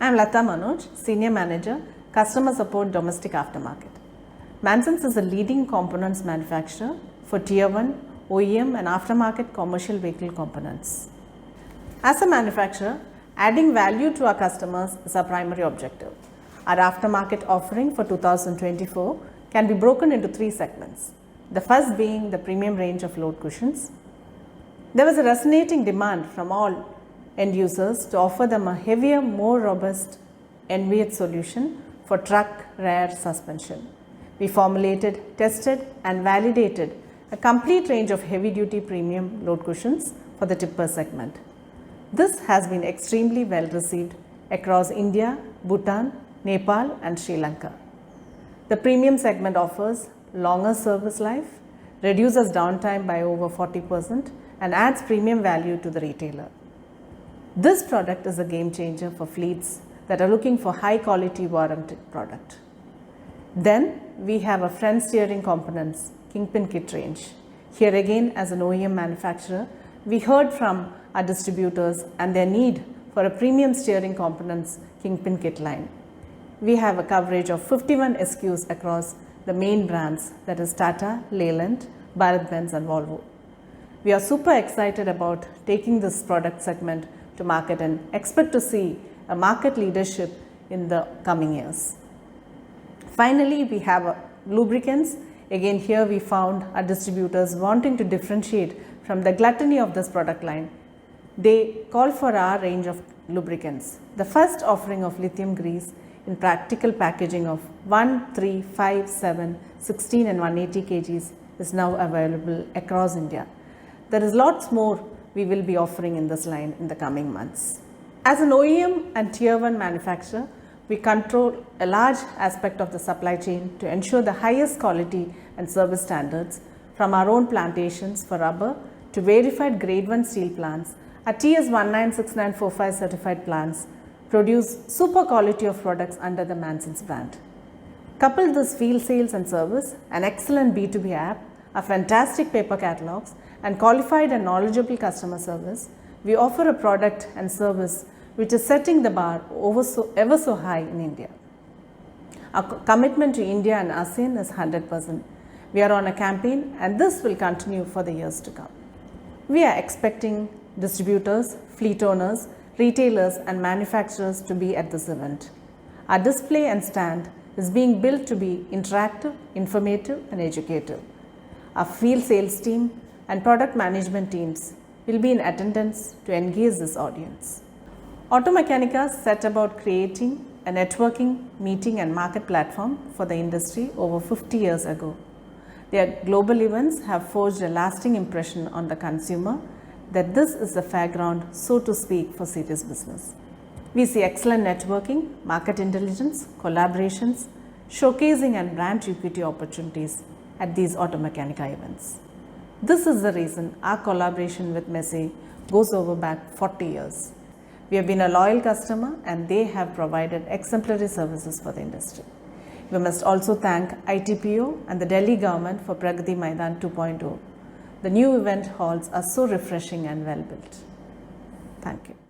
I am Latha Manoj, Senior Manager, Customer Support Domestic Aftermarket. Mansons is a leading components manufacturer for Tier 1, OEM and aftermarket commercial vehicle components. As a manufacturer, adding value to our customers is our primary objective. Our aftermarket offering for 2024 can be broken into three segments. The first being the premium range of load cushions. There was a resonating demand from all end users to offer them a heavier, more robust NVH solution for truck rear suspension. We formulated, tested and validated a complete range of heavy-duty premium load cushions for the tipper segment. This has been extremely well received across India, Bhutan, Nepal and Sri Lanka. The premium segment offers longer service life, reduces downtime by over 40% and adds premium value to the retailer. This product is a game changer for fleets that are looking for high quality warranted product. Then we have a front steering components Kingpin kit range. Here again, as an OEM manufacturer, we heard from our distributors and their need for a premium steering components Kingpin kit line. We have a coverage of 51 SKUs across the main brands, that is Tata, Leyland, Bharat-Benz and Volvo. We are super excited about taking this product segment to market and expect to see a market leadership in the coming years. Finally, we have lubricants. Again, here we found our distributors wanting to differentiate from the gluttony of this product line. They call for our range of lubricants. The first offering of lithium grease in practical packaging of 1, 3, 5, 7, 16 and 180 kgs is now available across India. There is lots more we will be offering in this line in the coming months. As an OEM and Tier 1 manufacturer, we control a large aspect of the supply chain to ensure the highest quality and service standards from our own plantations for rubber to verified grade 1 steel plants. Our TS 196945 certified plants produce super quality of products under the Mansons brand. Couple this field sales and service, an excellent B2B app, a fantastic paper catalogs and qualified and knowledgeable customer service, we offer a product and service which is setting the bar ever so high in India. Our commitment to India and ASEAN is 100%. We are on a campaign and this will continue for the years to come. We are expecting distributors, fleet owners, retailers and manufacturers to be at this event. Our display and stand is being built to be interactive, informative and educative. Our field sales team and product management teams will be in attendance to engage this audience. Automechanika set about creating a networking, meeting and market platform for the industry over 50 years ago. Their global events have forged a lasting impression on the consumer that this is the fairground, so to speak, for serious business. We see excellent networking, market intelligence, collaborations, showcasing and brand equity opportunities at these Automechanika events. This is the reason our collaboration with Messi goes over back 40 years. We have been a loyal customer and they have provided exemplary services for the industry. We must also thank ITPO and the Delhi government for Pragati Maidan 2.0. The new event halls are so refreshing and well built. Thank you.